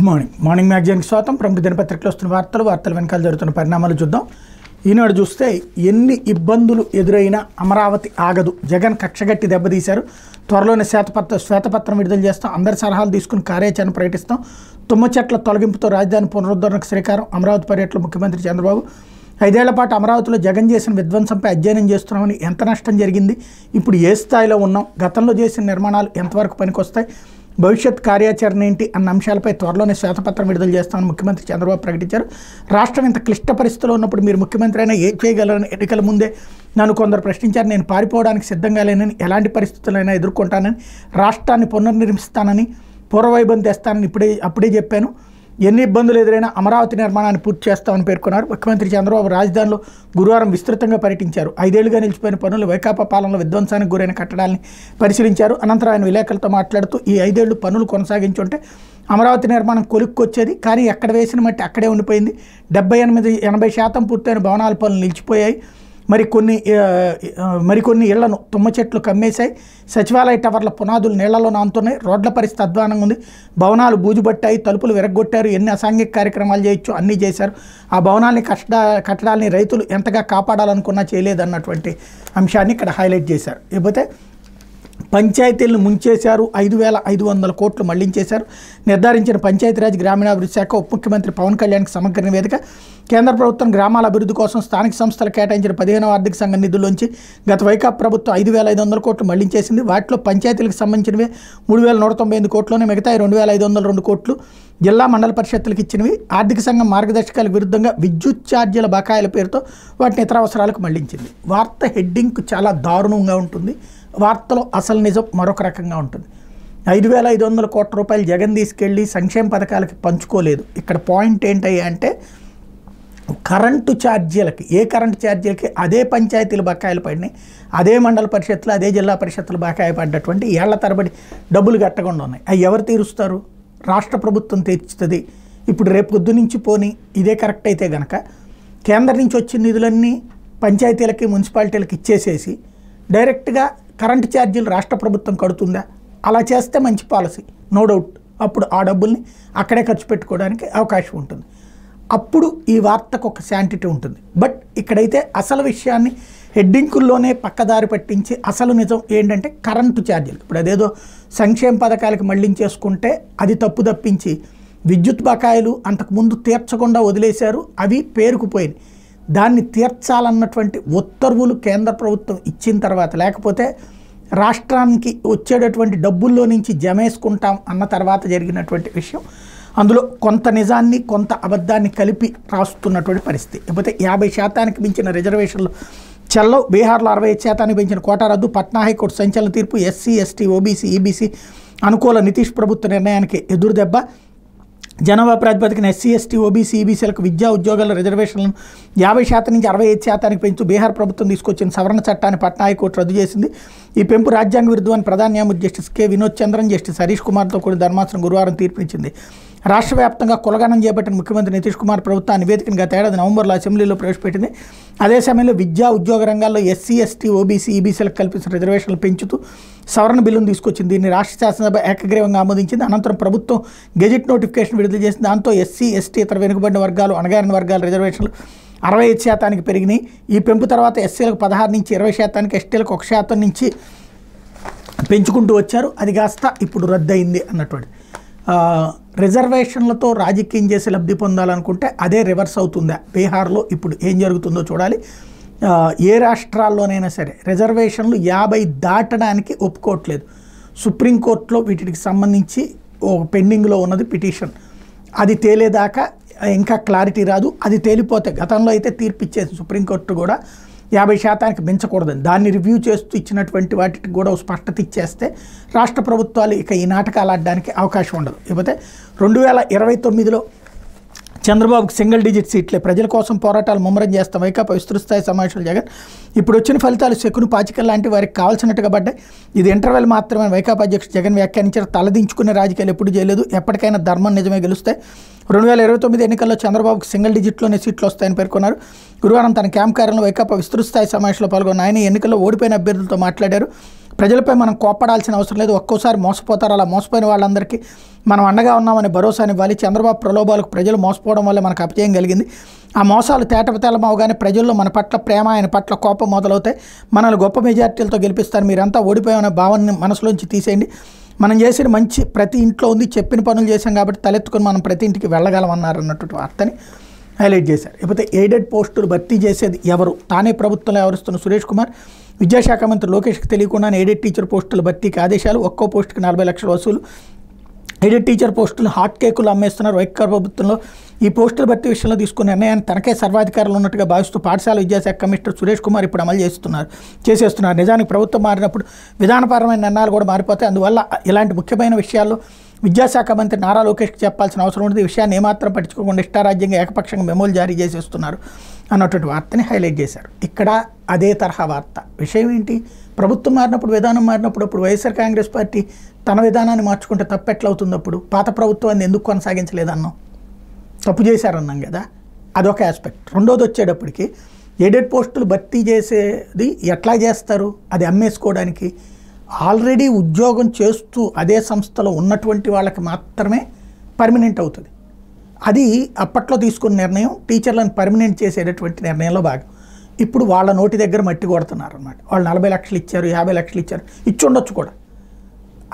Morning మ్యాగజైన్కి స్వాగతం. ప్రముఖ దినపత్రికలో వస్తున్న వార్తల వెనకాల జరుగుతున్న పరిణామాలు చూద్దాం. ఈనాడు చూస్తే ఎన్ని ఇబ్బందులు ఎదురైనా అమరావతి ఆగదు, జగన్ కక్షగట్టి దెబ్బతీశారు, త్వరలోనే శ్వేతపత్రం విడుదల చేస్తాం, అందరి సలహాలు తీసుకుని కార్యాచరణ ప్రకటిస్తాం, తుమ్మ చెట్ల తొలగింపుతో రాజధాని పునరుద్ధరణకు శ్రీకారం, అమరావతి పర్యటనలో ముఖ్యమంత్రి చంద్రబాబు. 5 ఏళ్ల పాటు అమరావతిలో జగన్ చేసిన విధ్వంసంపై అధ్యయనం చేస్తున్నామని, ఎంత నష్టం జరిగింది, ఇప్పుడు ఏ స్థాయిలో ఉన్నాం, గతంలో చేసిన నిర్మాణాలు ఎంతవరకు పనికొస్తాయి, భవిష్యత్ కార్యాచరణ ఏంటి అన్న అంశాలపై త్వరలోనే శ్వేతపత్రం విడుదల చేస్తామని ముఖ్యమంత్రి చంద్రబాబు ప్రకటించారు. రాష్ట్రం ఇంత క్లిష్ట పరిస్థితిలో ఉన్నప్పుడు మీరు ముఖ్యమంత్రి అయినా ఏం చేయగలరని ఎన్నికల ముందే నన్ను కొందరు ప్రశ్నించారు. నేను పారిపోవడానికి సిద్ధంగా లేనని, ఎలాంటి పరిస్థితులైనా ఎదుర్కొంటానని, రాష్ట్రాన్ని పునర్నిర్మిస్తానని, పూర్వవైభవం తెస్తానని అప్పుడే చెప్పాను. ఎన్ని ఇబ్బందులు ఎదురైనా అమరావతి నిర్మాణాన్ని పూర్తి చేస్తామని పేర్కొన్నారు. ముఖ్యమంత్రి చంద్రబాబు రాజధానిలో గురువారం విస్తృతంగా పర్యటించారు. 5 ఏళ్లుగా నిలిచిపోయిన పనులు, వైకాపా పాలనలో విధ్వంసానికి గురైన కట్టడాల్ని పరిశీలించారు. అనంతరం ఆయన విలేకరులతో మాట్లాడుతూ ఈ 5 ఏళ్లు పనులు కొనసాగించుంటే అమరావతి నిర్మాణం కొలుక్కొచ్చేది, కానీ ఎక్కడ వేసిన మట్టి అక్కడే ఉండిపోయింది. 70-80% పూర్తయిన భవనాల పనులు నిలిచిపోయాయి. మరికొన్ని ఇళ్లను తుమ్మ చెట్లు కమ్మేశాయి. సచివాలయ టవర్ల పునాదులు నీళ్లలో నానుతున్నాయి. రోడ్ల పరిస్థితి అధ్వానంగా ఉంది. భవనాలు బూజుపట్టాయి, తలుపులు విరగ్గొట్టారు. ఎన్ని అసాంఘిక కార్యక్రమాలు చేయొచ్చు అన్నీ చేశారు. ఆ భవనాల్ని కట్టడాల్ని రైతులు ఎంతగా కాపాడాలనుకున్నా చేయలేదన్నటువంటి అంశాన్ని ఇక్కడ హైలైట్ చేశారు. ఇకపోతే పంచాయతీలను ముంచేశారు, 5,500 కోట్లు మళ్లించేశారు. నిర్ధారించిన పంచాయతీరాజ్ గ్రామీణాభివృద్ధి శాఖ ఉప ముఖ్యమంత్రి పవన్ కళ్యాణ్కి సమగ్ర నివేదిక. కేంద్ర ప్రభుత్వం గ్రామాల అభివృద్ధి కోసం స్థానిక సంస్థలు కేటాయించిన 15వ ఆర్థిక సంఘ నిధుల్లోంచి గత వైకాపా ప్రభుత్వం 5,500 కోట్లు మళ్లించేసింది. వాటిలో పంచాయతీలకు సంబంధించినవి 3,198 కోట్లోనే, మిగతా 2,502 కోట్లు జిల్లా మండల పరిషత్తులకు ఇచ్చినవి. ఆర్థిక సంఘం మార్గదర్శకాలకు విరుద్ధంగా విద్యుత్ ఛార్జీల బకాయిల పేరుతో వాటిని ఇతర అవసరాలకు మళ్లించింది. వార్త హెడ్డింగ్ చాలా దారుణంగా ఉంటుంది, వార్తలో అసలు నిజం మరొక రకంగా ఉంటుంది. 5,500 కోట్ల రూపాయలు జగన్ తీసుకెళ్ళి సంక్షేమ పథకాలకి పంచుకోలేదు. ఇక్కడ పాయింట్ ఏంటయ్యా అంటే, కరెంటు ఛార్జీలకి, ఏ కరెంటు ఛార్జీలకి అదే పంచాయతీలు బకాయిలు పడినాయి, అదే మండల పరిషత్తులు, అదే జిల్లా పరిషత్తులు బకాయి పడ్డటువంటి ఏళ్ల తరబడి డబ్బులు కట్టకుండా ఉన్నాయి. అవి ఎవరు తీరుస్తారు? రాష్ట్ర ప్రభుత్వం తీర్చుతుంది. ఇప్పుడు రేపు పొద్దు నుంచి పోని ఇదే కరెక్ట్ అయితే కనుక కేంద్రం నుంచి వచ్చిన నిధులన్నీ పంచాయతీలకి, మున్సిపాలిటీలకి ఇచ్చేసేసి డైరెక్ట్గా కరెంటు ఛార్జీలు రాష్ట్ర ప్రభుత్వం కడుతుందా? అలా చేస్తే మంచి పాలసీ, నో డౌట్. అప్పుడు ఆ డబ్బుల్ని అక్కడే ఖర్చు పెట్టుకోవడానికి అవకాశం ఉంటుంది. అప్పుడు ఈ వార్తకు ఒక శాంటిటీ ఉంటుంది. బట్ ఇక్కడైతే అసలు విషయాన్ని హెడ్డింకుల్లోనే పక్కదారి పట్టించి అసలు నిజం ఏంటంటే కరెంటు ఛార్జీలు. ఇప్పుడు అదేదో సంక్షేమ పథకాలకి మళ్లించేసుకుంటే అది తప్పు తప్పించి విద్యుత్ బకాయిలు అంతకుముందు తీర్చకుండా వదిలేశారు, అవి పేరుకుపోయినాయి. దాన్ని తీర్చాలన్నటువంటి ఉత్తర్వులు కేంద్ర ప్రభుత్వం ఇచ్చిన తర్వాత, లేకపోతే రాష్ట్రానికి వచ్చేటటువంటి డబ్బుల్లో నుంచి జమేసుకుంటాం అన్న తర్వాత జరిగినటువంటి విషయం. అందులో కొంత నిజాన్ని కొంత అబద్ధాన్ని కలిపి రాస్తున్నటువంటి పరిస్థితి. లేకపోతే 50% మించిన రిజర్వేషన్లు చెల్లవు. బీహార్లో 65% పెంచిన కోటా రద్దు. పట్నా హైకోర్టు సంచలన తీర్పు. ఎస్సీ, ఎస్టీ, ఓబీసీ, ఈబీసీ అనుకూల నితీష్ ప్రభుత్వ నిర్ణయానికి ఎదురుదెబ్బ. జనాభా ప్రాతిపదికన ఎస్సీ, ఎస్టీ, ఓబీసీ, ఈబీసీలకు విద్యా ఉద్యోగాల రిజర్వేషన్లను 50% నుంచి 65% పెంచుతూ బీహార్ ప్రభుత్వం తీసుకొచ్చిన సవరణ చట్టాన్ని పట్నా హైకోర్టు రద్దు చేసింది. ఈ పెంపు రాజ్యాంగ విరుద్ధమని ప్రధాన న్యాయమూర్తి justice K Vinod Chandran, justice Harish కుమార్తో కూడిన ధర్మాసనం గురువారం తీర్పునిచ్చింది. రాష్ట్ర వ్యాప్తంగా కులగణన చేపట్టిన ముఖ్యమంత్రి నితీష్ కుమార్ ప్రభుత్వం ఆ నివేదికను గత ఏడాది నవంబర్లో అసెంబ్లీలో ప్రవేశపెట్టింది. అదే సమయంలో విద్యా ఉద్యోగ రంగాల్లో ఎస్సీ, ఎస్టీ, ఓబీసీ, ఈబీసీలకు కల్పించిన రిజర్వేషన్లు పెంచుతూ సవరణ బిల్లును తీసుకొచ్చింది. దీన్ని రాష్ట్ర శాసనసభ ఏకగ్రీవంగా ఆమోదించింది. అనంతరం ప్రభుత్వం గెజిట్ నోటిఫికేషన్ విడుదల చేసింది. దాంతో ఎస్సీ, ఎస్టీ, ఇతర వెనుకబడిన వర్గాలు, అణగారిన వర్గాల రిజర్వేషన్లు 65% పెరిగినాయి. ఈ పెంపు తర్వాత ఎస్సీలకు 16% నుంచి 20%, ఎస్టీలకు 1% నుంచి పెంచుకుంటూ వచ్చారు. అది కాస్త ఇప్పుడు రద్దయింది అన్నటువంటి. రిజర్వేషన్లతో రాజకీయం చేసి లబ్ధి పొందాలనుకుంటే అదే రివర్స్ అవుతుందా? బీహార్లో ఇప్పుడు ఏం జరుగుతుందో చూడాలి. ఏ రాష్ట్రాల్లోనైనా సరే రిజర్వేషన్లు 50 దాటడానికి ఒప్పుకోవట్లేదు. సుప్రీంకోర్టులో వీటికి సంబంధించి పెండింగ్లో ఉన్నది పిటిషన్. అది తేలేదాకా ఇంకా క్లారిటీ రాదు. అది తేలిపోతే, గతంలో అయితే తీర్పు ఇచ్చేసి సుప్రీంకోర్టు కూడా 50%కి మించకూడదని, దాన్ని రివ్యూ చేస్తూ ఇచ్చినటువంటి వాటికి కూడా స్పష్టత ఇచ్చేస్తే రాష్ట్ర ప్రభుత్వాలు ఇక ఈ నాటకాలు ఆడడానికి అవకాశం ఉండదు. ఇకపోతే 2029లో చంద్రబాబుకి సింగిల్ డిజిట్ సీట్లే, ప్రజల కోసం పోరాటాలు ముమ్మరం చేస్తాం, వైకాపా విస్తృతస్థాయి సమావేశాలు జగన్. ఇప్పుడు వచ్చిన ఫలితాలు శకును పాచికల్ లాంటి వారికి కావాల్సినట్టుగా పడ్డాయి. ఇది ఇంటర్వెల్ మాత్రమే వైకాపా అధ్యక్షుడు జగన్ వ్యాఖ్యానించారు. తలదించుకునే రాజకీయాలు ఎప్పుడు చేయలేదు, ఎప్పటికైనా ధర్మం నిజమే గెలుస్తాయి. 2029 ఎన్నికల్లో చంద్రబాబుకు సింగిల్ డిజిట్లోనే సీట్లు వస్తాయని పేర్కొన్నారు. గురువారం తన క్యాంప్ కార్యాలయంలో వైకాపా విస్తృతస్థాయి సమావేశంలో పాల్గొన్న ఆయన ఎన్నికల్లో ఓడిపోయిన అభ్యర్థులతో మాట్లాడారు. ప్రజలపై మనం కోప్పడాల్సిన అవసరం లేదు, ఒక్కోసారి మోసపోతారు. అలా మోసపోయిన వాళ్ళందరికీ మనం అండగా ఉన్నామని భరోసాని ఇవ్వాలి. చంద్రబాబు ప్రలోభాలకు ప్రజలు మోసపోవడం వల్ల మనకు అపజయం కలిగింది. ఆ మోసాలు తేటతెల్లమవగానే ప్రజల్లో మన పట్ల ప్రేమ, ఆయన పట్ల కోపం మొదలవుతాయి. మనల్ని గొప్ప మెజార్టీలతో గెలిపిస్తారు. మీరంతా ఓడిపోయామనే భావనని మనసులోంచి తీసేయండి. మనం చేసిన మంచి ప్రతి ఇంట్లో ఉంది, చెప్పిన పనులు చేశాం కాబట్టి తలెత్తుకొని మనం ప్రతి ఇంటికి వెళ్ళగలమన్నారు అన్నటువంటి వార్తని హైలైట్ చేశారు. లేకపోతే ఎయిడెడ్ పోస్టులు భర్తీ చేసేది ఎవరు? తానే ప్రభుత్వంలో వ్యవహరిస్తున్న సురేష్ కుమార్ విద్యాశాఖ మంత్రి లోకేష్కి తెలియకుండానే ఎయిడెడ్ టీచర్ పోస్టుల భర్తీకి ఆదేశాలు. ఒక్కో పోస్టుకి 40 లక్షల వసూలు. ఎయిడెడ్ టీచర్ పోస్టులు హాట్ కేకులు అమ్మేస్తున్నారు. వైఎస్ఆర్ ప్రభుత్వంలో ఈ పోస్టుల భర్తీ విషయంలో తీసుకున్న నిర్ణయాన్ని తనకే సర్వాధికారులు ఉన్నట్టుగా భావిస్తూ పాఠశాల విద్యాశాఖ కమిషనర్ సురేష్ కుమార్ ఇప్పుడు అమలు చేసేస్తున్నారు. నిజానికి ప్రభుత్వం మారినప్పుడు విధానపరమైన నిర్ణయాలు కూడా మారిపోతాయి. అందువల్ల ఇలాంటి ముఖ్యమైన విషయాల్లో విద్యాశాఖ మంత్రి నారా లోకేష్కి చెప్పాల్సిన అవసరం ఉంటుంది. ఈ విషయాన్ని ఏమాత్రం పట్టించుకోకుండా ఇష్టారాజ్యంగా ఏకపక్షంగా మెమోలు జారీ చేసేస్తున్నారు అన్నటువంటి వార్తని హైలైట్ చేశారు. ఇక్కడ అదే తరహా వార్త. విషయం ఏంటి? ప్రభుత్వం మారినప్పుడు, విధానం మారినప్పుడు అప్పుడు వైఎస్ఆర్ కాంగ్రెస్ పార్టీ తన విధానాన్ని మార్చుకుంటే తప్పు ఎట్లా అవుతుంది? అప్పుడు పాత ప్రభుత్వాన్ని ఎందుకు కొనసాగించలేదన్నాం, తప్పు చేశారన్నాం కదా. అదొక ఆస్పెక్ట్. రెండోది వచ్చేటప్పటికి ఎయిడెడ్ పోస్టులు భర్తీ చేసేది ఎట్లా చేస్తారు? అది అమ్మేసుకోవడానికి. ఆల్రెడీ ఉద్యోగం చేస్తూ అదే సంస్థలో ఉన్నటువంటి వాళ్ళకి మాత్రమే పర్మనెంట్ అవుతుంది. అది అప్పట్లో తీసుకున్న నిర్ణయం. టీచర్లను పర్మనెంట్ చేసేటటువంటి నిర్ణయంలో భాగం. ఇప్పుడు వాళ్ళ నోటి దగ్గర మట్టి కొడుతున్నారు అన్నమాట. వాళ్ళు 40 లక్షలు ఇచ్చారు, 50 లక్షలు ఇచ్చారు, ఇచ్చి ఉండొచ్చు కూడా,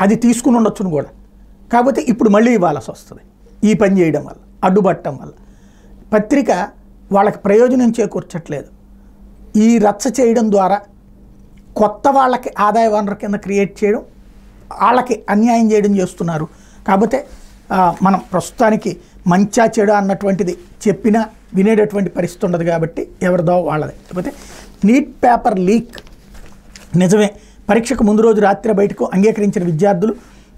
అది తీసుకుని ఉండొచ్చును కూడా. కాకపోతే ఇప్పుడు మళ్ళీ ఇవ్వాల్సి వస్తుంది ఈ పని చేయడం వల్ల, అడ్డుపట్టడం వల్ల. పత్రిక వాళ్ళకి ప్రయోజనం చేకూర్చట్లేదు. ఈ రచ్చ చేయడం ద్వారా కొత్త వాళ్ళకి ఆదాయ వనరు కింద క్రియేట్ చేయడం, వాళ్ళకి అన్యాయం చేయడం చేస్తున్నారు. కాకపోతే మనం ప్రస్తుతానికి మంచా చెడు అన్నటువంటిది చెప్పినా వినేటటువంటి పరిస్థితి ఉండదు కాబట్టి ఎవరిదో వాళ్ళదే. కాకపోతే నీట్ పేపర్ లీక్ నిజమే. పరీక్షకు ముందు రోజు రాత్రి బయటకు అంగీకరించిన విద్యార్థులు.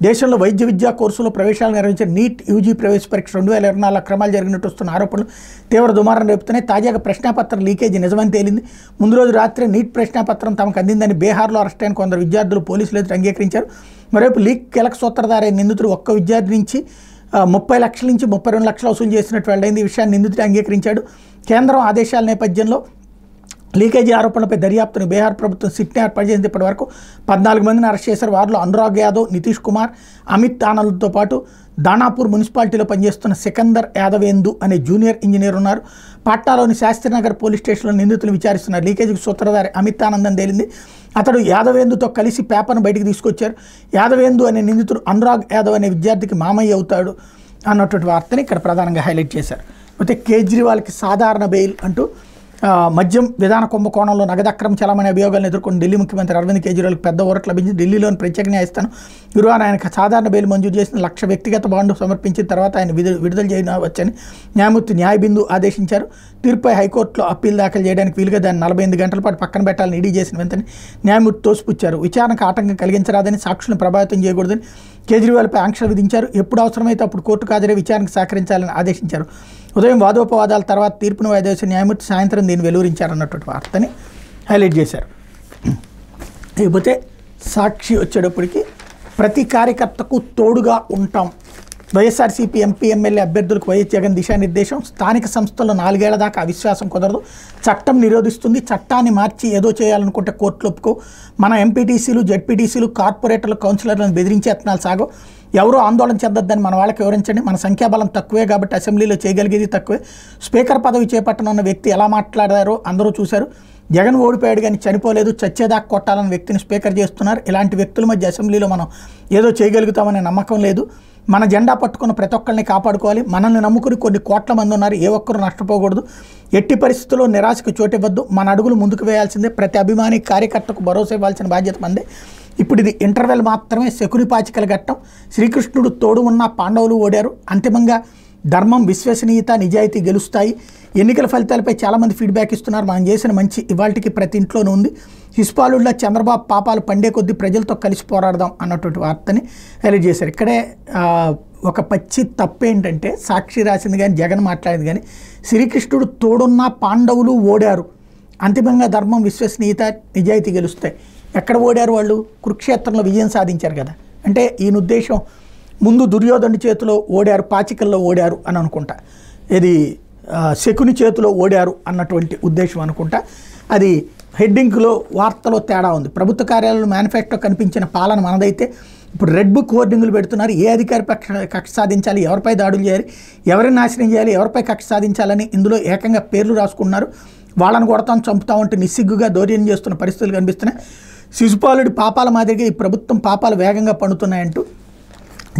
దేశంలో వైద్య విద్యా కోర్సులో ప్రవేశాలు నిర్వహించిన నీట్ యూజీ ప్రవేశ పరీక్ష 2024 అక్రమాలు జరిగినట్టు వస్తున్న ఆరోపణలు తీవ్ర దుమారం రేపుతున్నాయి. తాజాగా ప్రశ్నాపత్రం లీకేజీ నిజమని తేలింది. ముందు రోజు రాత్రి నీట్ ప్రశ్నాపత్రం తమకు అందిందని బీహార్లో అరెస్ట్ అయిన కొందరు విద్యార్థులు పోలీసులు ఎదురు అంగీకరించారు. మరోవైపు లీక్ కీలక సూత్రధారైన నిందితుడు ఒక్క విద్యార్థి నుంచి 30 లక్షల నుంచి 32 లక్షలు వసూలు చేసినట్టు వెల్లడైంది. ఈ విషయాన్ని నిందితుడు అంగీకరించాడు. కేంద్రం ఆదేశాల నేపథ్యంలో లీకేజీ ఆరోపణలపై దర్యాప్తును బీహార్ ప్రభుత్వం సిట్ని ఏర్పాటు చేసింది. ఇప్పటి వరకు 14 మందిని అరెస్ట్ చేశారు. వారిలో అనురాగ్ యాదవ్, నితీష్ కుమార్, అమిత్ ఆనంద్తో పాటు దానాపూర్ మున్సిపాలిటీలో పనిచేస్తున్న సికందర్ యాదవేందు అనే జూనియర్ ఇంజనీర్ ఉన్నారు. పాట్నాలోని శాస్త్రీనగర్ పోలీస్ స్టేషన్లో నిందితులు విచారిస్తున్నారు. లీకేజీకి సూత్రధారి అమిత్ ఆనంద్ అని తేలింది. అతడు యాదవేందుతో కలిసి పేపర్ను బయటికి తీసుకొచ్చారు. యాదవేందు అనే నిందితుడు అనురాగ్ యాదవ్ అనే విద్యార్థికి మామయ్య అవుతాడు అన్నటువంటి వార్తని ఇక్కడ ప్రధానంగా హైలైట్ చేశారు. అయితే కేజ్రీవాల్కి సాధారణ బెయిల్ అంటూ మద్యం విధాన కుంభకోణంలో నగదు అక్రమ చలామణి అభియోగాలను ఎదుర్కొని ఢిల్లీ ముఖ్యమంత్రి అరవింద్ కేజ్రీవాల్కి పెద్ద ఊరట లభించింది. ఢిల్లీలోని ప్రత్యేక న్యాయస్థానం గురువారం ఆయనకు సాధారణ బెయిల్ మంజూరు చేసిన 1 లక్ష వ్యక్తిగత బాండ్ సమర్పించిన తర్వాత ఆయన విడుదల చేయవచ్చని న్యాయమూర్తి న్యాయబిందు ఆదేశించారు. తీర్పుపై హైకోర్టులో అప్పీల్ దాఖలు చేయడానికి వీలుగా దాన్ని 48 గంటల పాటు పక్కన పెట్టాలని ఈడీ చేసిన వెంటనే న్యాయమూర్తి తోసిపుచ్చారు. విచారణకు ఆటంకం కలిగించరాదని, సాక్షులను ప్రభావితం చేయకూడదని కేజ్రీవాల్పై ఆంక్షలు విధించారు. ఎప్పుడు అవసరమైతే అప్పుడు కోర్టుకు హాజరై విచారణకు సహకరించాలని ఆదేశించారు. ఉదయం వాదోపవాదాల తర్వాత తీర్పును వాయిదా వేసిన న్యాయమూర్తి సాయంత్రం దీన్ని వెలువరించారన్నటువంటి వార్తని హైలైట్ చేశారు. లేకపోతే సాక్షి వచ్చేటప్పటికి ప్రతి కార్యకర్తకు తోడుగా ఉంటాం. వైఎస్ఆర్సీపీ ఎంపీ ఎమ్మెల్యే అభ్యర్థులకు వైఎస్ జగన్ దిశానిర్దేశం. స్థానిక సంస్థల్లో 4 ఏళ్ల దాకా అవిశ్వాసం కుదరదు. చట్టం నిరోధిస్తుంది. చట్టాన్ని మార్చి ఏదో చేయాలనుకుంటే కోర్టులు ఒప్పుకో. మన ఎంపీటీసీలు, జెడ్పీటీసీలు, కార్పొరేటర్లు, కౌన్సిలర్లను బెదిరించే యత్నాలు సాగవు. ఎవరూ ఆందోళన చెందొద్దని మన వాళ్ళకి వివరించండి. మన సంఖ్యాబలం తక్కువే కాబట్టి అసెంబ్లీలో చేయగలిగేది తక్కువే. స్పీకర్ పదవి చేపట్టనున్న వ్యక్తి ఎలా మాట్లాడారో అందరూ చూశారు. జగన్ ఓడిపోయాడు కానీ చనిపోలేదు, చచ్చేదాకా కొట్టాలని వ్యక్తిని స్పీకర్ చేస్తున్నారు. ఇలాంటి వ్యక్తుల మధ్య అసెంబ్లీలో మనం ఏదో చేయగలుగుతామనే నమ్మకం లేదు. మన జెండా పట్టుకున్న ప్రతి ఒక్కరిని కాపాడుకోవాలి. మనల్ని నమ్ముకుని కొన్ని కోట్ల మంది ఉన్నారు. ఏ ఒక్కరు నష్టపోకూడదు. ఎట్టి పరిస్థితుల్లో నిరాశకు చోటివ్వద్దు. మన అడుగులు ముందుకు వేయాల్సిందే. ప్రతి అభిమాని, కార్యకర్తకు భరోసా ఇవ్వాల్సిన బాధ్యత మందే. ఇప్పుడు ఇది ఇంటర్వెల్ మాత్రమే. శకుని పాచికల ఘట్టం. శ్రీకృష్ణుడు తోడు ఉన్న పాండవులు ఓడారు. అంతిమంగా ధర్మం, విశ్వసనీయత, నిజాయితీ గెలుస్తాయి. ఎన్నికల ఫలితాలపై చాలామంది ఫీడ్బ్యాక్ ఇస్తున్నారు. మనం చేసిన మంచి ఇవాళకి ప్రతి ఇంట్లోనూ ఉంది. హిస్పాలుల్లా చంద్రబాబు పాపాలు పండే కొద్దీ ప్రజలతో కలిసి పోరాడదాం అన్నటువంటి వార్తని హైలైట్ చేశారు. ఇక్కడే ఒక పచ్చి తప్పేంటంటే సాక్షి రాసింది కానీ జగన్ మాట్లాడింది కానీ శ్రీకృష్ణుడు తోడున్న పాండవులు ఓడారు. అంతిమంగా ధర్మం, విశ్వసనీయత, నిజాయితీ గెలుస్తాయి. ఎక్కడ ఓడారు వాళ్ళు? కురుక్షేత్రంలో విజయం సాధించారు కదా. అంటే ఈయన ఉద్దేశం ముందు దుర్యోధనుడి చేతిలో ఓడారు, పాచికల్లో ఓడారు అని అనుకుంటా. ఇది శకుని చేతిలో ఓడారు అన్నటువంటి ఉద్దేశం అనుకుంటా. అది హెడ్డింగ్లో వార్తలో తేడా ఉంది. ప్రభుత్వ కార్యాలయంలో మేనిఫెస్టో కనిపించిన పాలన మనదైతే ఇప్పుడు రెడ్ బుక్ హోర్డింగులు పెడుతున్నారు. ఏ అధికారి కక్ష సాధించాలి, ఎవరిపై దాడులు చేయాలి, ఎవరిని నాశనం చేయాలి, ఎవరిపై కక్ష సాధించాలని ఇందులో ఏకంగా పేర్లు రాసుకున్నారు. వాళ్ళని కొడతాం చంపుతామంటూ నిస్సిగ్గుగా దౌర్యం చేస్తున్న పరిస్థితులు కనిపిస్తున్నాయి. శిశుపాలుడి పాపాల మాదిరిగా ఈ ప్రభుత్వం పాపాలు వేగంగా పండుతున్నాయంటూ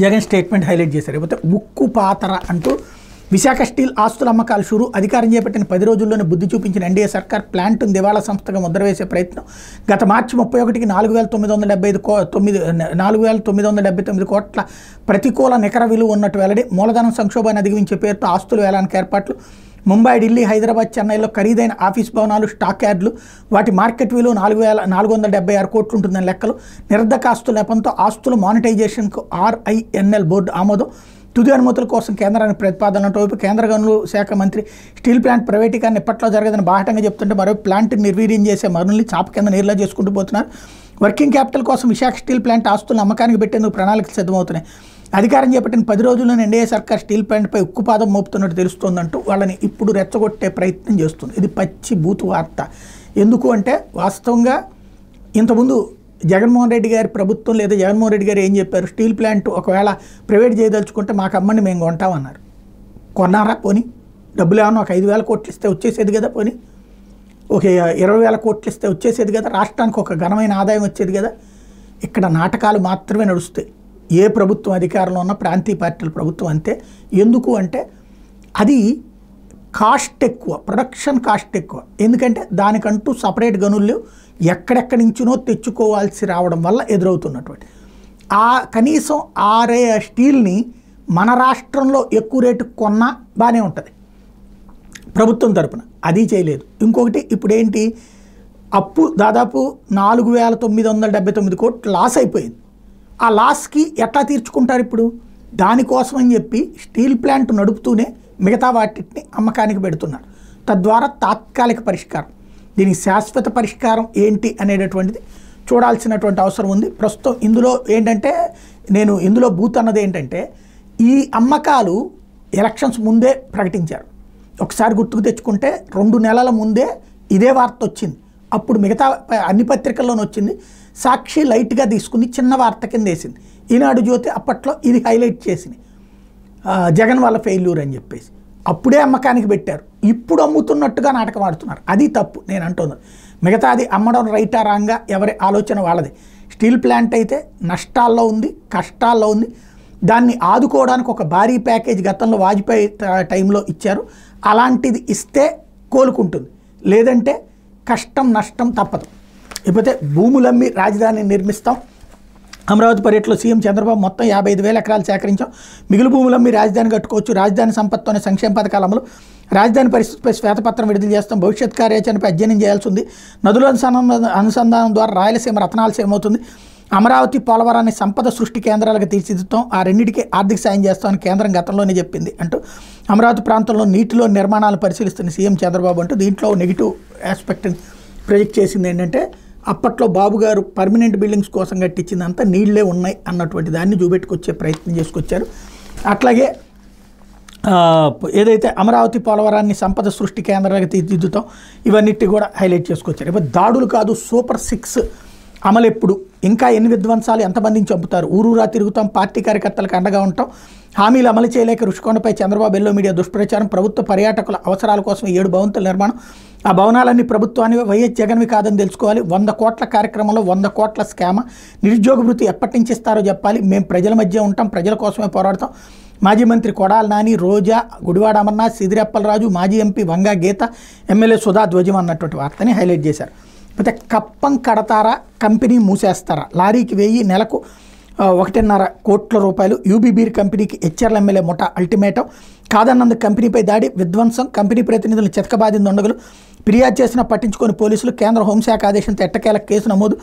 జగన్ స్టేట్మెంట్ హైలైట్ చేశారు. లేకపోతే ఉక్కు పాతర అంటూ విశాఖ స్టీల్ ఆస్తుల అమ్మకాలు షురు. అధికారం చేపట్టిన 10 రోజుల్లోనే బుద్ధి చూపించిన ఎన్డీఏ సర్కార్ ప్లాంట్ను దివాళా సంస్థగా ముద్రవేసే ప్రయత్నం. గత మార్చి 31కి 4,979 కోట్ల ప్రతికూల నికర విలువ ఉన్నట్టు వెల్లడి. మూలధనం సంక్షోభాన్ని అధిగమించే పేరుతో ఆస్తుల వేలానికి ఏర్పాట్లు. ముంబై, ఢిల్లీ, హైదరాబాద్, చెన్నైలో ఖరీదైన ఆఫీస్ భవనాలు, స్టాక్ యార్డులు, వాటి మార్కెట్ విలువ 4,476 కోట్లు ఉంటుందని లెక్కలు. నిరర్ధక ఆస్తుల నెపంతో ఆస్తుల మానిటైజేషన్కు RINL బోర్డు ఆమోదం. తుది అనుమతుల కోసం కేంద్రానికి ప్రతిపాదనలతో వైపు కేంద్ర గనుల శాఖ మంత్రి స్టీల్ ప్లాంట్ ప్రైవేటీకరణ ఇప్పట్లో జరగదని బాహటంగా చెప్తుంటే మరోవైపు ప్లాంట్ని నిర్వీర్యం చేసే మరుల్ని చాప కింద నీరులా చేసుకుంటూ పోతున్నారు. వర్కింగ్ క్యాపిటల్ కోసం విశాఖ స్టీల్ ప్లాంట్ ఆస్తులను అమ్మకానికి పెట్టేందుకు ప్రణాళికలు సిద్ధమవుతున్నాయి. అధికారం చేపట్టిన 10 రోజుల్లోనే ఎన్డీఏ సర్కార్ స్టీల్ ప్లాంట్పై ఉక్కుపాదం మోపుతున్నట్టు తెలుస్తోందంటూ వాళ్ళని ఇప్పుడు రెచ్చగొట్టే ప్రయత్నం చేస్తుంది. ఇది పచ్చి బూతు వార్త. ఎందుకు అంటే వాస్తవంగా ఇంతకుముందు జగన్మోహన్ రెడ్డి గారి ప్రభుత్వం లేదా జగన్మోహన్ రెడ్డి గారు ఏం చెప్పారు, స్టీల్ ప్లాంట్ ఒకవేళ ప్రైవేట్ చేయదలుచుకుంటే మాకు అమ్మండి మేము కొంటామన్నారు. కొన్నారా? పోనీ డబ్బులు ఏమన్నా ఒక 5,000 కోట్లు ఇస్తే వచ్చేసేది కదా, పోనీ ఒక 20,000 కోట్లు ఇస్తే వచ్చేసేది కదా, రాష్ట్రానికి ఒక ఘనమైన ఆదాయం వచ్చేది కదా. ఇక్కడ నాటకాలు మాత్రమే నడుస్తాయి. ఏ ప్రభుత్వం అధికారంలో ఉన్న ప్రాంతీయ పార్టీల ప్రభుత్వం అంతే. ఎందుకు అంటే అది కాస్ట్ ఎక్కువ, ప్రొడక్షన్ కాస్ట్ ఎక్కువ. ఎందుకంటే దానికంటూ సపరేట్ గనులు ఎక్కడెక్కడి నుంచినో తెచ్చుకోవాల్సి రావడం వల్ల ఎదురవుతున్నటువంటి కనీసం స్టీల్ని మన రాష్ట్రంలో ఎక్కువ రేటు కొన్నా బాగానే ఉంటుంది ప్రభుత్వం తరపున. అది చేయలేదు. ఇంకొకటి ఇప్పుడు ఏంటి, అప్పు దాదాపు 4,979 కోట్లు లాస్ అయిపోయింది. ఆ లాస్కి ఎట్లా తీర్చుకుంటారు ఇప్పుడు? దానికోసం అని చెప్పి స్టీల్ ప్లాంట్ నడుపుతూనే మిగతా వాటిని అమ్మకానికి పెడుతున్నారు. తద్వారా తాత్కాలిక పరిష్కారం, దీనికి శాశ్వత పరిష్కారం ఏంటి అనేటటువంటిది చూడాల్సినటువంటి అవసరం ఉంది. ప్రస్తుతం ఇందులో ఏంటంటే ఇందులో బూత్ అన్నది ఏంటంటే ఈ అమ్మకాలు ఎలక్షన్స్ ముందే ప్రకటించారు. ఒకసారి గుర్తుకు తెచ్చుకుంటే 2 నెలల ముందే ఇదే వార్త వచ్చింది. అప్పుడు మిగతా అన్ని పత్రికల్లోనూ వచ్చింది. సాక్షి లైట్గా తీసుకుని చిన్న వార్త కింద వేసింది. ఈనాడు జ్యోతి అప్పట్లో ఇది హైలైట్ చేసింది, జగన్ వాళ్ళ ఫెయిల్యూర్ అని చెప్పేసి. అప్పుడే అమ్మకానికి పెట్టారు. ఇప్పుడు అమ్ముతున్నట్టుగా నాటకం ఆడుతున్నారు. అది తప్పు నేను అంటున్నాను. మిగతాది అమ్మడం రైటా రాంగా ఎవరి ఆలోచన వాళ్ళది. స్టీల్ ప్లాంట్ అయితే నష్టాల్లో ఉంది, కష్టాల్లో ఉంది. దాన్ని ఆదుకోవడానికి ఒక భారీ ప్యాకేజ్ గతంలో వాజ్పేయి టైంలో ఇచ్చారు. అలాంటిది ఇస్తే కోలుకుంటుంది, లేదంటే కష్టం నష్టం తప్పదు. ఇకపోతే భూములమ్మి రాజధాని నిర్మిస్తాం. అమరావతి పర్యటనలో సీఎం చంద్రబాబు మొత్తం 55,000 ఎకరాలు సేకరించాం. మిగులు భూములమ్మి రాజధాని కట్టుకోవచ్చు. రాజధాని సంపత్తోనే సంక్షేమ పథకాల అమలు. రాజధాని పరిస్థితిపై శ్వేతపత్రం విడుదల చేస్తాం. భవిష్యత్ కార్యాచరణపై అధ్యయనం చేయాల్సి ఉంది. నదుల అనుసంధానం ద్వారా రాయలసీమ రతనాలసీమ అవుతుంది. అమరావతి, పోలవరాన్ని సంపద సృష్టి కేంద్రాలకు తీర్చిదిద్దాం. ఆ రెండింటికి ఆర్థిక సాయం చేస్తామని కేంద్రం గతంలోనే చెప్పింది అంటూ అమరావతి ప్రాంతంలో నీటిలో నిర్మాణాలు పరిశీలిస్తున్న సీఎం చంద్రబాబు అంటూ దీంట్లో నెగిటివ్ ఆస్పెక్ట్ని ప్రొజెక్ట్ చేసింది ఏంటంటే అప్పట్లో బాబు గారు పర్మనెంట్ బిల్డింగ్స్ కోసం కట్టించిందంతా నీళ్లే ఉన్నాయి అన్నటువంటి దాన్ని చూపెట్టుకొచ్చే ప్రయత్నం చేసుకొచ్చారు. అట్లాగే ఏదైతే అమరావతి, పోలవరాన్ని సంపద సృష్టి కేంద్రాలకు తీర్చిదిద్దుతాం ఇవన్నిటి కూడా హైలైట్ చేసుకొచ్చారు. ఇప్పుడు దాడులు కాదు, సూపర్ 6 అమలు ఎప్పుడు, ఇంకా ఎన్ని విధ్వంసాలు, ఎంతమందిని చంపుతారు, ఊరూరా తిరుగుతాం, పార్టీ కార్యకర్తలకు అండగా ఉంటాం, హామీలు అమలు చేయలేక రుషికొండపై చంద్రబాబు ఎల్లో మీడియా దుష్ప్రచారం, ప్రభుత్వ పర్యాటకుల అవసరాల కోసం 7 భవంతుల నిర్మాణం, ఆ భవనాలన్నీ ప్రభుత్వాన్ని వైఎస్ జగన్వి కాదని తెలుసుకోవాలి, 100 కోట్ల కార్యక్రమంలో 100 కోట్ల స్కామ, నిరుద్యోగ వృత్తి ఎప్పటి నుంచి ఇస్తారో చెప్పాలి, మేము ప్రజల మధ్య ఉంటాం, ప్రజల కోసమే పోరాడతాం, మాజీ మంత్రి కొడాలి నాని, రోజా, గుడివాడ అమర్నాథ్, సిదిరెప్పలరాజు, మాజీ ఎంపీ వంగా గీత, ఎమ్మెల్యే సుధా ధ్వజం అన్నటువంటి వార్తని హైలైట్ చేశారు. అయితే కప్పం కడతారా, కంపెనీ మూసేస్తారా, లారీకి 1000, నెలకు 1.5 కోట్ల రూపాయలు, యూబీబీర్ కంపెనీకి హెచ్ఆర్ఎల్ ఎమ్మెల్యే ముఠా అల్టిమేటం, కాదన్నందుకు కంపెనీపై దాడి, విధ్వంసం, కంపెనీ ప్రతినిధులను చితకబాదిన దొండగలు, ఫిర్యాదు చేసినా పట్టించుకొని పోలీసులు, కేంద్ర హోంశాఖ ఆదేశంతో ఎట్టకేల కేసు నమోదు,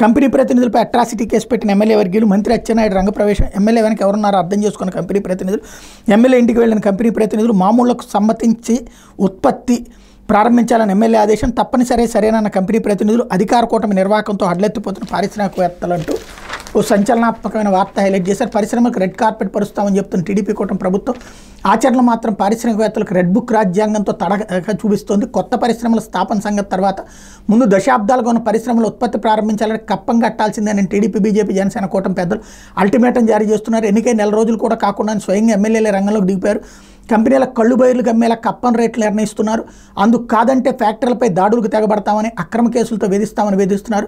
కంపెనీ ప్రతినిధులపై అట్రాసిటీ కేసు పెట్టిన ఎమ్మెల్యే వర్గీయులు, మంత్రి అచ్చెన్నాయుడు రంగప్రవేశం, ఎమ్మెల్యే వెనక ఎవరున్నారో అర్థం చేసుకున్న కంపెనీ ప్రతినిధులు, ఎమ్మెల్యే ఇంటికి వెళ్ళిన కంపెనీ ప్రతినిధులు, మామూళ్లకు సమ్మతించి ఉత్పత్తి ప్రారంభించాలని ఎమ్మెల్యే ఆదేశం, తప్పనిసరి సరేనన్న కంపెనీ ప్రతినిధులు, అధికార కూటమి నిర్వాహకంతో హడలెత్తిపోతున్న పారిశ్రామికవేత్తలంటూ ఓ సంచలనాత్మకమైన వార్త హైలైట్ చేశారు. పరిశ్రమలకు రెడ్ కార్పెట్ పరుస్తామని చెప్తున్న టీడీపీ కూటమి ప్రభుత్వం ఆచరణలో మాత్రం పారిశ్రామికవేత్తలకు రెడ్ బుక్ రాజ్యాంగంతో తడక చూపిస్తోంది. కొత్త పరిశ్రమల స్థాపన సంగతి తర్వాత ముందు దశాబ్దాలుగా ఉన్న పరిశ్రమల ఉత్పత్తి ప్రారంభించాలని కప్పం కట్టాల్సిందేనని టీడీపీ, బీజేపీ, జనసేన కూటమి పెద్దలు అల్టిమేటం జారీ చేస్తున్నారు. ఎన్నికై నెల రోజులు కూడా కాకుండా స్వయంగా ఎమ్మెల్యేలే రంగంలోకి దిగిపోయారు. కంపెనీల కళ్ళు బయర్లు గమ్మేలా కప్పం రేట్లు నిర్ణయిస్తున్నారు. అందుకు కాదంటే ఫ్యాక్టరీలపై దాడులకు తెగబడతామని, అక్రమ కేసులతో వేధిస్తామని వేధిస్తున్నారు.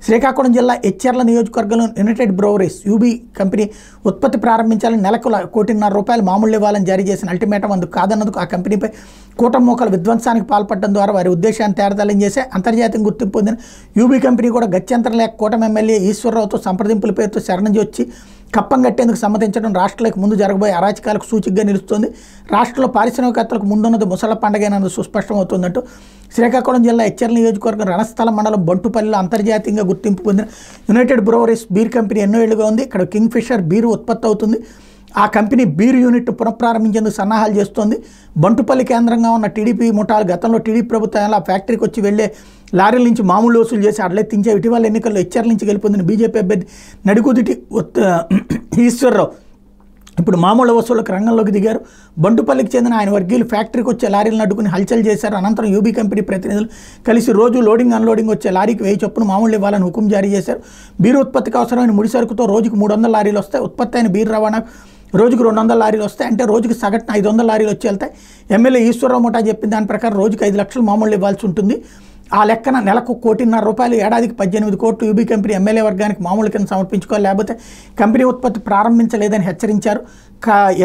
శ్రీకాకుళం జిల్లా ఎచ్చెర్ల నియోజకవర్గంలో యునైటెడ్ బ్రూవరీస్ యూబీ కంపెనీ ఉత్పత్తి ప్రారంభించాలని నెలకు ₹1.5 మామూలు ఇవ్వాలని జారీ చేసిన అల్టిమేటం అందుకు కాదన్నందుకు ఆ కంపెనీపై కూటమి మోకల విధ్వంసానికి పాల్పడడం ద్వారా వారి ఉద్దేశాన్ని తేరతల్లం చేసే అంతర్జాతీయ గుర్తింపు పొందిన యూబీ కంపెనీ కూడా గత్యంతరం లేక కూటమి ఎమ్మెల్యే ఈశ్వరరావుతో సంప్రదింపుల పేరుతో శరణి వచ్చి కప్పం కట్టేందుకు సమ్మతించడం రాష్ట్రాలకు ముందు జరగబోయే అరాచకాలకు సూచికగా నిలుస్తోంది. రాష్ట్రంలో పారిశ్రామికవేత్తలకు ముందున్నది ముసళ్ల పండుగైనందుకు సుస్పష్టమవుతుందంటూ శ్రీకాకుళం జిల్లా ఎచ్చెర్ల నియోజకవర్గం రణస్థలం మండలం బంటుపల్లిలో అంతర్జాతీయంగా గుర్తింపు పొందిన యునైటెడ్ బ్రూవరీస్ బీర్ కంపెనీ ఎన్నో ఏళ్లుగా ఉంది. ఇక్కడ కింగ్ ఫిషర్ బీరు ఉత్పత్తి అవుతుంది. ఆ కంపెనీ బీరు యూనిట్ పునఃప్రారంభించేందుకు సన్నాహాలు చేస్తోంది. బంటుపల్లి కేంద్రంగా ఉన్న టీడీపీ ముఠాలు గతంలో టీడీపీ ప్రభుత్వం ఆ ఫ్యాక్టరీకి వచ్చి వెళ్లే లారీల నుంచి మామూలు వసూలు చేసి అడ్లెత్తించే ఇటీవల ఎన్నికల్లో ఎచ్చెర్ల నుంచి గెలుపొందిన బీజేపీ అభ్యర్థి నడికుదిటి ఈశ్వరరావు ఇప్పుడు మామూలు వసూళ్లకు రంగంలోకి దిగారు. బంటుపల్లికి చెందిన ఆయన వర్గీయులు ఫ్యాక్టరీకి వచ్చే లారీలను అడ్డుకుని హల్చల్ చేశారు. అనంతరం యూబీ కంపెనీ ప్రతినిధులు కలిసి రోజు లోడింగ్ అన్లోడింగ్ వచ్చే లారీకి 1000 చొప్పున మామూలు ఇవ్వాలని హుకుం జారీ చేశారు. బీరు ఉత్పత్తికి అవసరమైన ముడి సరుకుతో రోజుకు 300 లారీలు వస్తాయి. ఉత్పత్తి అయిన బీరు రవాణా రోజుకు 200 లారీలు వస్తాయి. అంటే రోజుకి సగటున 500 లారీలు వచ్చి వెళ్తాయి. ఎమ్మెల్యే ఈశ్వరరావు ముఠా చెప్పిన దాని ప్రకారం రోజుకి 5 లక్షలు మామూలు ఇవ్వాల్సి ఉంటుంది. ఆ లెక్కన నెలకు ₹1.5 ఏడాదికి 18 కోట్లు యూబీ కంపెనీ ఎమ్మెల్యే వర్గానికి మామూలు కింద సమర్పించుకోవాలి, లేకపోతే కంపెనీ ఉత్పత్తి ప్రారంభించలేదని హెచ్చరించారు.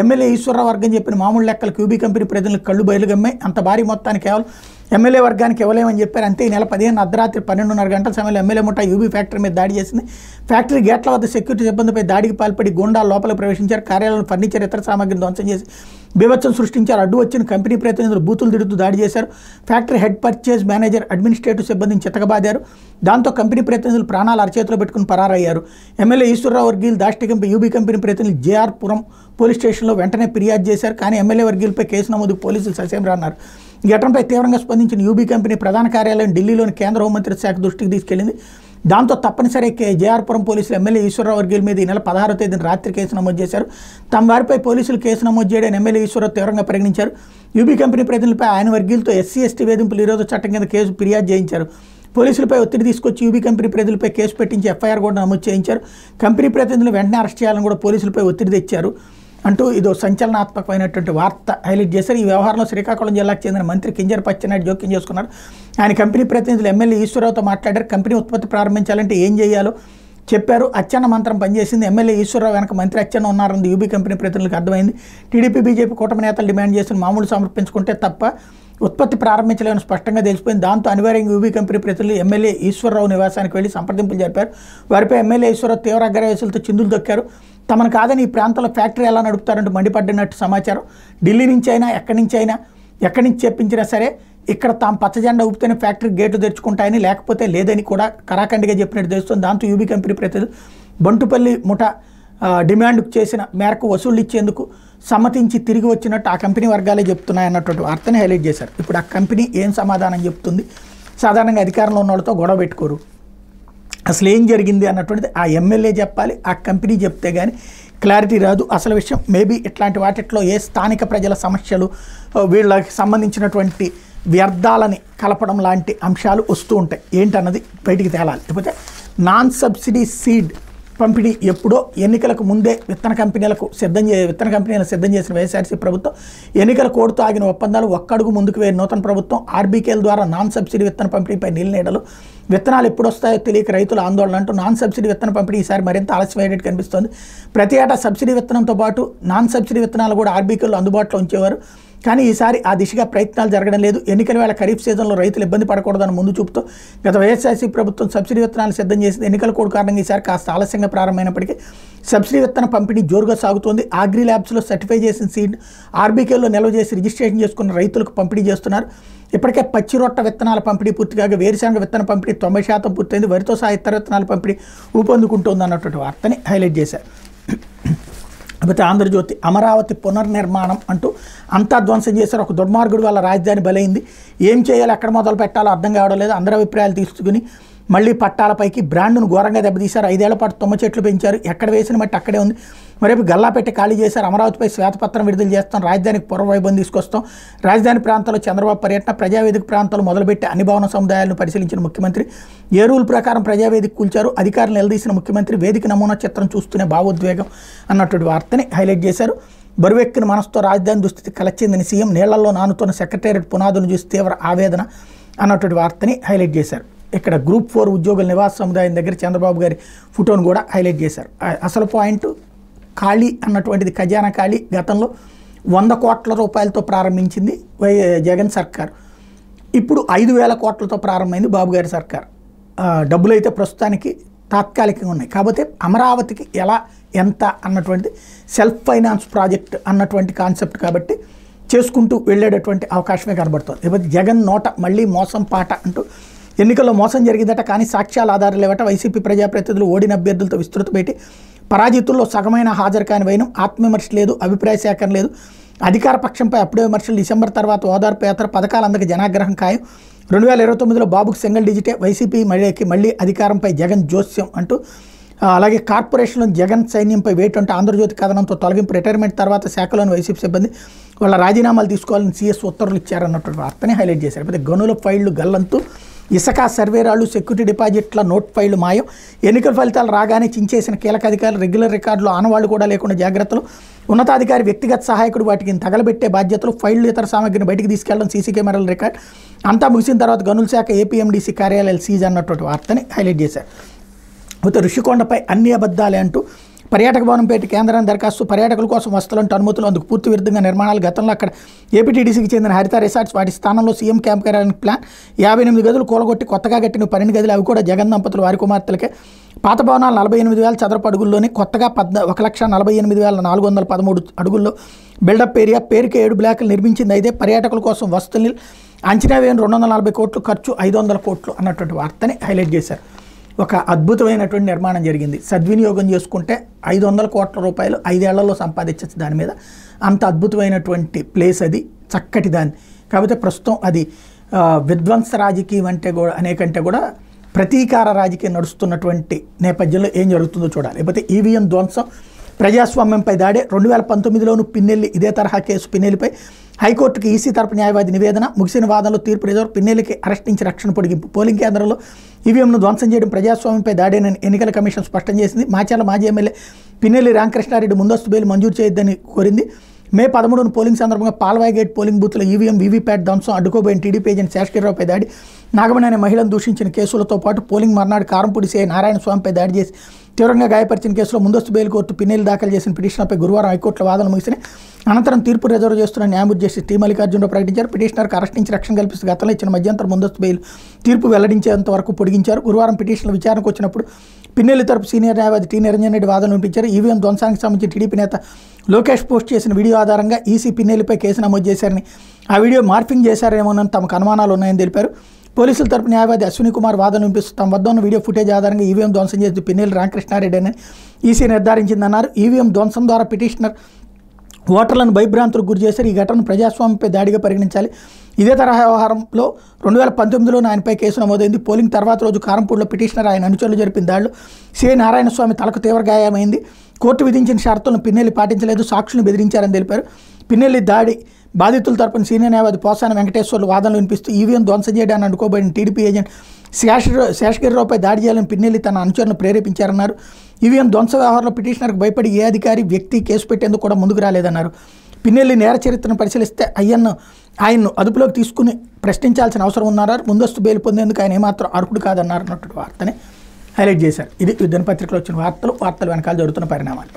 ఎమ్మెల్యే ఈశ్వరరావు వర్గం చెప్పిన మామూలు లెక్కలకు యూబీ కంపెనీ ప్రజలకు కళ్ళు బయలుగమ్మాయి. అంత భారీ మొత్తాన్ని కేవలం ఎమ్మెల్యే వర్గానికి ఇవ్వలేమని చెప్పారు. అంతే ఈ నెల 15 అర్ధరాత్రి 12:30 గంటల సమయంలో ఎమ్మెల్యే ముఠా యూబీ ఫ్యాక్టరీ మీద దాడి చేసింది. ఫ్యాక్టరీ గేట్ల వద్ద సెక్యూరిటీ సిబ్బందిపై దాడికి పాల్పడి గూండాలు లోపలికి ప్రవేశించారు. కార్యాలయంలో ఫర్నిచర్, ఇతర సామాగ్రిని ధ్వంసం చేసి బీభత్సం సృష్టించారు. అడ్డు వచ్చిన కంపెనీ ప్రతినిధులు బూతులు తిడుతూ దాడి చేశారు. Factory head purchase manager, administrative సిబ్బందిని చితకబాదారు. దాంతో కంపెనీ ప్రతినిధులు ప్రాణాలు అరచేతిలో పెట్టుకుని పరారయ్యారు. ఎమ్మెల్యే ఈశ్వరరావు వర్గీయులు దాష్టికంపై యూబీ కంపెనీ ప్రతినిధులు జేఆర్ పురం పోలీస్ స్టేషన్లో వెంటనే ఫిర్యాదు చేశారు. కానీ ఎమ్మెల్యే వర్గీయులపై కేసు నమోదుకు పోలీసులు ససేమిరా అన్నారు. ఈ ఘటనపై తీవ్రంగా స్పందించిన యూబీ కంపెనీ ప్రధాన కార్యాలయం ఢిల్లీలోని కేంద్ర హోంమంత్రిత్వ శాఖ దృష్టికి తీసుకెళ్లింది. దాంతో తప్పనిసరి జేఆర్పురం పోలీసులు ఎమ్మెల్యే ఈశ్వరరావు వర్గీయుల మీద ఈ నెల 16వ తేదీన రాత్రి కేసు నమోదు చేశారు. తమ వారిపై పోలీసులు కేసు నమోదు చేయడానికి ఎమ్మెల్యే ఈశ్వరరావు తీవ్రంగా పరిగణించారు. యూబీ కంపెనీ ప్రతినిధులపై ఆయన వర్గీయులతో ఎస్సీ/ఎస్టీ వేధింపులు నిరోధక చట్టం కింద కేసు ఫిర్యాదు చేయించారు. పోలీసులపై ఒత్తిడి తీసుకొచ్చి యూబీ కంపెనీ ప్రతినిధులపై కేసు పెట్టించి ఎఫ్ఐఆర్ కూడా నమోదు చేయించారు. కంపెనీ ప్రతినిధులు వెంటనే అరెస్ట్ చేయాలని కూడా పోలీసులపై ఒత్తిడి తెచ్చారు అంటూ ఇదో సంచలనాత్మకమైనటువంటి వార్త హైలైట్ చేశారు. ఈ వ్యవహారంలో శ్రీకాకుళం జిల్లాకు చెందిన మంత్రి కింజరాపు అచ్చెన్నాయుడు జోక్యం చేసుకున్నారు. ఆయన కంపెనీ ప్రతినిధులు ఎమ్మెల్యే ఈశ్వరరావుతో మాట్లాడారు. కంపెనీ ఉత్పత్తి ప్రారంభించాలంటే ఏం చేయాలో చెప్పారు. అచ్చెన్న మంత్రం పనిచేసింది. ఎమ్మెల్యే ఈశ్వరరావు వెనక మంత్రి అచ్చెన్న ఉన్నారన్నది యూబీ కంపెనీ ప్రతినిధులకు అర్థమైంది. టీడీపీ, బీజేపీ కూటమి నేతలు డిమాండ్ చేసిన మామూలు సమర్పించుకుంటే తప్ప ఉత్పత్తి ప్రారంభించలేమని స్పష్టంగా తెలిసిపోయింది. దాంతో అనివార్యంగా యూబీ కంపెనీ ప్రతినిధులు ఎమ్మెల్యే ఈశ్వరరావు నివాసానికి వెళ్లి సంప్రదింపులు జరిపారు. వారిపై ఎమ్మెల్యే ఈశ్వరరావు తీవ్ర అగ్రవేశాలతో చిందులు దొక్కారు. తమను కాదని ఈ ప్రాంతంలో ఫ్యాక్టరీ ఎలా నడుపుతారంటూ మండిపడినట్టు సమాచారం. ఢిల్లీ నుంచి అయినా ఎక్కడి నుంచి చెప్పించినా సరే ఇక్కడ తాము పచ్చజెండా ఊపితేనే ఫ్యాక్టరీ గేట్లు తెరుచుకుంటాయని, లేకపోతే లేదని కూడా కరాఖండిగా చెప్పినట్టు తెలుస్తుంది. దాంతో యూబీ కంపెనీ ప్రతినిధులు బంటుపల్లి ముఠా డిమాండ్ చేసిన మేరకు వసూళ్లు ఇచ్చేందుకు సమ్మతించి తిరిగి వచ్చినట్టు ఆ కంపెనీ వర్గాలే చెప్తున్నాయన్నటువంటి వార్తని హైలైట్ చేశారు. ఇప్పుడు ఆ కంపెనీ ఏం సమాధానం చెప్తుంది? సాధారణంగా అధికారంలో ఉన్న వాళ్ళతో గొడవ పెట్టుకోరు. అసలు ఏం జరిగింది అన్నటువంటిది ఆ ఎమ్మెల్యే చెప్పాలి, ఆ కంపెనీ చెప్తే కానీ క్లారిటీ రాదు. అసలు విషయం మేబీ ఇట్లాంటి వాటిలో ఏ స్థానిక ప్రజల సమస్యలు, వీళ్ళకి సంబంధించినటువంటి వ్యర్థాలని కలపడం లాంటి అంశాలు వస్తూ ఉంటాయి. ఏంటన్నది బయటికి తేలాలి. లేకపోతే నాన్ సబ్సిడీ సీడ్ పంపిణీ ఎప్పుడో ఎన్నికలకు ముందే విత్తన కంపెనీలను సిద్ధం చేసిన వైఎస్ఆర్సీ ప్రభుత్వం ఎన్నికల కోడ్తో ఆగిన ఒప్పందాలు ఒక్కడుగు ముందుకు వేసిన నూతన ప్రభుత్వం ఆర్బీకేల ద్వారా నాన్ సబ్సిడీ విత్తన పంపిణీపై నీళ్ళనీడలు. విత్తనాలు ఎప్పుడు వస్తాయో తెలియక రైతుల ఆందోళన అంటూ నాన్ సబ్సిడీ విత్తన పంపిణీ ఈసారి మరింత ఆలస్యమయ్యేటట్టు కనిపిస్తోంది. ప్రతి ఏటా సబ్సిడీ విత్తనంతో పాటు నాన్ సబ్సిడీ విత్తనాలు కూడా ఆర్బీకేలు అందుబాటులో ఉంచేవారు. కానీ ఈసారి ఆ దిశగా ప్రయత్నాలు జరగడం లేదు. ఎన్నికల వేళ ఖరీఫ్ సీజన్లో రైతులు ఇబ్బంది పడకూడదని ముందు చూపుతూ గత వైఎస్ఆర్సీ ప్రభుత్వం సబ్సిడీ విత్తనాలు సిద్ధం చేసింది. ఎన్నికల కోడ్ కారణంగా ఈసారి కాస్త ఆలస్యంగా ప్రారంభమైనప్పటికీ సబ్సిడీ విత్తన పంపిణీ జోరుగా సాగుతోంది. అగ్రి ల్యాబ్స్లో సర్టిఫై చేసిన సీడ్ ఆర్బీకేల్లో నిల్వ చేసి రిజిస్ట్రేషన్ చేసుకున్న రైతులకు పంపిణీ చేస్తున్నారు. ఇప్పటికే పచ్చి రొట్ట విత్తనాల పంపిణీ పూర్తి కాగా వేరుశనగ విత్తన పంపిణీ 90% పూర్తయింది. వరితో సహా ఇతర విత్తనాల పంపిణీ ఊపందుకుంటోంది అన్నటువంటి వార్తని హైలైట్ చేశారు. లేకపోతే ఆంధ్రజ్యోతి అమరావతి పునర్నిర్మాణం అంటూ అంతా ధ్వంసం చేశారు. ఒక దుర్మార్గుడు వాళ్ళ రాజధాని బలైంది. ఏం చేయాలో ఎక్కడ మొదలు పెట్టాలో అర్థం కావడం లేదు. అందరి అభిప్రాయాలు తీసుకుని మళ్ళీ పట్టాలపైకి బ్రాండ్ను ఘోరంగా దెబ్బతీశారు. 5 ఏళ్ల పాటు తుమ్మ చెట్లు పెంచారు. ఎక్కడ వేసిన మట్టి అక్కడే ఉంది. మరేపు గల్లాపెట్టి ఖాళీ చేశారు. అమరావతిపై శ్వేతపత్రం విడుదల చేస్తాం, రాజధానికి పూర్వవైభవం తీసుకొస్తాం. రాజధాని ప్రాంతాల్లో చంద్రబాబు పర్యటన, ప్రజావేదిక ప్రాంతాలు మొదలుపెట్టి అన్ని భవన సముదాయాలను పరిశీలించిన ముఖ్యమంత్రి. ఏ రూల్ ప్రకారం ప్రజావేదిక కూల్చారు, అధికారులు నిలదీసిన ముఖ్యమంత్రి. వేదిక నమూనా చిత్రం చూస్తూనే భావోద్వేగం అన్నటువంటి వార్తని హైలైట్ చేశారు. బరువెక్కిన మనసుతో రాజధాని దుస్థితి కలచిందని సీఎం. నీళ్లలో నానుతున్న సెక్రటేరియట్ పునాదులను చూసి తీవ్ర ఆవేదన అన్నటువంటి వార్తని హైలైట్ చేశారు. ఇక్కడ గ్రూప్ 4 ఉద్యోగుల నివాస సముదాయం దగ్గర చంద్రబాబు గారి ఫోటోను కూడా హైలైట్ చేశారు. అసలు పాయింట్ ఖాళీ అన్నటువంటిది, ఖజానా ఖాళీ. గతంలో 100 కోట్ల రూపాయలతో ప్రారంభించింది జగన్ సర్కార్. ఇప్పుడు 5,000 కోట్లతో ప్రారంభమైంది బాబు గారి సర్కార్. డబ్బులు అయితే ప్రస్తుతానికి తాత్కాలికంగా ఉన్నాయి. కాకపోతే అమరావతికి ఎలా ఎంత అన్నటువంటిది సెల్ఫ్ ఫైనాన్స్ ప్రాజెక్ట్ అన్నటువంటి కాన్సెప్ట్ కాబట్టి చేసుకుంటూ వెళ్ళేటటువంటి అవకాశమే కనబడుతుంది. లేకపోతే జగన్ నోట మళ్ళీ మోసం పాట అంటూ ఎన్నికల్లో మోసం జరిగిందట, కానీ సాక్ష్యాల ఆధారం లేవట. వైసీపీ ప్రజాప్రతినిధులు ఓడిన అభ్యర్థులతో విస్తృత భేటీ. పరాజితుల్లో సగమైన హాజరు కాని వైనం. ఆత్మవిమర్శ లేదు, అభిప్రాయ సేకరణ లేదు. అధికార పక్షంపై అప్పుడే విమర్శలు. డిసెంబర్ తర్వాత ఓదార్పు యాత్ర, పథకాలు అందక జనాగ్రహం ఖాయం. 2029లో బాబుకు సింగిల్ డిజిటే. వైసీపీ మళ్ళీ అధికారంపై జగన్ జోస్యం అంటూ. అలాగే కార్పొరేషన్లో జగన్ సైన్యంపై వేటు అంటే ఆంధ్రజ్యోతి కథనంతో తొలగింపు. రిటైర్మెంట్ తర్వాత శాఖలోని వైసీపీ సిబ్బంది వాళ్ళ రాజీనామాలు తీసుకోవాలని సీఎస్ ఉత్తర్వులు ఇచ్చారన్నటువంటి వార్తని హైలైట్ చేశారు. అయితే గనుల ఫైళ్లు గల్లంతు, ఇసుక సర్వేరాళ్లు, సెక్యూరిటీ డిపాజిట్ల నోట్ ఫైళ్లు మాయం. ఎన్నికల ఫలితాలు రాగానే చించేసిన కీలక అధికారులు. రెగ్యులర్ రికార్డులు ఆనవాళ్లు కూడా లేకుండా జాగ్రత్తలు. ఉన్నతాధికారి వ్యక్తిగత సహాయకుడు వాటికి తగలబెట్టే బాధ్యతలు. ఫైళ్లు ఇతర సామగ్రిని బయటికి తీసుకెళ్లడం, సీసీ కెమెరాల రికార్డ్ అంతా ముగిసిన తర్వాత గనుల శాఖ ఏపీఎండీసీ కార్యాలయాలు సీజ్ అన్నటువంటి వార్తని హైలైట్ చేశారు. అయితే ఋషికొండపై అన్ని అబద్ధాలే అంటూ పర్యాటక భవనంపేట కేంద్రాన్ని దరఖాస్తు. పర్యాటకుల కోసం వసతులంటూ అనుమతులు, అందుకు పూర్తి విరుద్ధంగా నిర్మాణాలు. గతంలో అక్కడ ఏపీటీడీసీకి చెందిన హరిత రిసార్ట్స్, వాటి స్థానంలో సీఎం క్యాంప్ కార్యాలయానికి ప్లాన్. 58 గదులు కూలగొట్టి కొత్తగా కట్టిన 12 గదులు, అవి కూడా జగన్ దంపతులు వారి కుమార్తెలకే. పాత భవనాలు 48,000 చదరపు అడుగుల్లోనే, కొత్తగా 1,48,413 అడుగుల్లో బిల్డప్ ఏరియా. పేరుకి 7 బ్లాకులు నిర్మించింది. అయితే పర్యాటకుల కోసం వసతులు అంచనా వేయని 240 కోట్లు ఖర్చు, 500 కోట్లు అన్నటువంటి వార్తని హైలైట్ చేశారు. ఒక అద్భుతమైనటువంటి నిర్మాణం జరిగింది. సద్వినియోగం చేసుకుంటే 500 కోట్ల రూపాయలు 5 ఏళ్లలో సంపాదించచ్చు. దాని మీద అంత అద్భుతమైనటువంటి ప్లేస్ అది, చక్కటి దాన్ని. కాకపోతే ప్రస్తుతం అది విధ్వంస రాజకీయం అంటే కూడా అనేకంటే కూడా ప్రతీకార రాజకీయం నడుస్తున్నటువంటి నేపథ్యంలో ఏం జరుగుతుందో చూడాలి. లేకపోతే ఈవీఎం ధ్వంసం, ప్రజాస్వామ్యంపై దాడే. 2019లోనూ పిన్నెల్లి ఇదే తరహా కేసు. పిన్నెల్లిపై హైకోర్టుకి ఈసీ తరపు న్యాయవాది నివేదన. ముగిసిన వాదనలో తీర్పు రిజర్వ్. పిన్నెల్లికి అరెస్ట్ నుంచి రక్షణ పొడిగింపు. పోలింగ్ కేంద్రంలో ఈవీఎంను ధ్వంసం చేయడం ప్రజాస్వామ్యంపై దాడేనని ఎన్నికల కమిషన్ స్పష్టం చేసింది. మాచర్ల మాజీ ఎమ్మెల్యే పిన్నెల్లి రామకృష్ణారెడ్డి ముందస్తు బెయిల్ మంజూరు చేయొద్దని కోరింది. మే 13న పోలింగ్ సందర్భంగా పాల్వాయి గేట్ పోలింగ్ బూత్లో ఈవీఎం వీవీప్యాట్ ధ్వంసం, అడ్డుకోబోయిన టీడీపీ ఏజెంట్ శేషగిరిరావుపై దాడి. నాగమణి అనే మహిళను దూషించిన కేసులతో పాటు పోలింగ్ మర్నాడు కారంపూడి సీఐ నారాయణ స్వామిపై దాడి చేసి తీవ్రంగా గాయపరిచిన కేసులో ముందస్తు బెయిల్ కోర్టు పిన్నెల్లి దాఖలు చేసిన పిటిషన్పై గురువారం హైకోర్టులో వాదనలు ముగిసినాయి. అనంతరం తీర్పు రిజర్వ్ చేస్తున్న న్యాయమూర్తి జస్టిస్ టీ మల్లికార్జునరావు ప్రకటించారు. పిటిషనర్కు అరెస్ట్ నుంచి రక్షణ కల్పిస్తూ గతంలో ఇచ్చిన మధ్యంతర ముందస్తు బెయిల్ తీర్పు వెల్లడించేంత వరకు పొడిగించారు. గురువారం పిటిషన్ల విచారణకు వచ్చినప్పుడు పిన్నెల్లి తరపు సీనియర్ న్యాయవాది టీ నిరంజన్ రెడ్డి వాదనలు వినిపించారు. ఈవీఎం ధ్వంసానికి సంబంధించి టీడీపీ నేత లోకేష్ పోస్ట్ చేసిన వీడియో ఆధారంగా ఈసీ పిన్నెల్లిపై కేసు నమోదు చేశారని, ఆ వీడియో మార్ఫింగ్ చేశారేమోనని తమకు అనుమానాలు ఉన్నాయని తెలిపారు. పోలీసుల తరపు న్యాయవాది అశ్విని కుమార్ వాదన వినిపిస్తూ తమ వద్ద ఉన్న వీడియో ఫుటేజ్ ఆధారంగా ఈవీఎం ధ్వంసం చేసి పిన్నెల్లి రామకృష్ణారెడ్డి అని ఈసీ నిర్ధారించిందన్నారు. ఈవీఎం ధ్వంసం ద్వారా పిటిషనర్ ఓటర్లను భయభ్రాంతులకు గురి చేశారు. ఈ ఘటనను ప్రజాస్వామ్యంపై దాడిగా పరిగణించాలి. ఇదే తరహా వ్యవహారంలో 2019లోనే ఆయనపై కేసు నమోదైంది. పోలింగ్ తర్వాత రోజు కారంపూడిలో పిటిషనర్ ఆయన అనుచరులు జరిపిన దాడిలో సీఐ నారాయణస్వామి తలకు తీవ్ర గాయమైంది. కోర్టు విధించిన షరతులను పిన్నెల్లి పాటించలేదు, సాక్షులను బెదిరించారని తెలిపారు. పిన్నెల్లి దాడి బాధితుల తరపున సీనియర్ న్యాయవాది పోసాని వెంకటేశ్వర్లు వాదనలు వినిపిస్తూ ఈవీఎం ధ్వంసం చేయడాన్ని అడ్డుకోబడిన టీడీపీ ఏజెంట్ శేషగిరిరావుపై దాడి చేయాలని పిన్నెల్లి తన అనుచరులను ప్రేరేపించారన్నారు. ఈవీఎం ధ్వంస వ్యవహారంలో పిటిషనర్కు భయపడి ఏ అధికారి వ్యక్తి కేసు పెట్టేందుకు కూడా ముందుకు రాలేదన్నారు. పిన్నెల్లి నేర చరిత్రను పరిశీలిస్తే ఆయన్ను అదుపులోకి తీసుకుని ప్రశ్నించాల్సిన అవసరం ఉన్నారన్నారు. ముందస్తు బెయిల్ పొందేందుకు ఆయన ఏమాత్రం అర్హుడు కాదన్నారు అన్నట్టు వార్తని హైలైట్ చేశారు. ఇది దినపత్రికలో వచ్చిన వార్తలు వెనకాల జరుగుతున్న పరిణామాలు.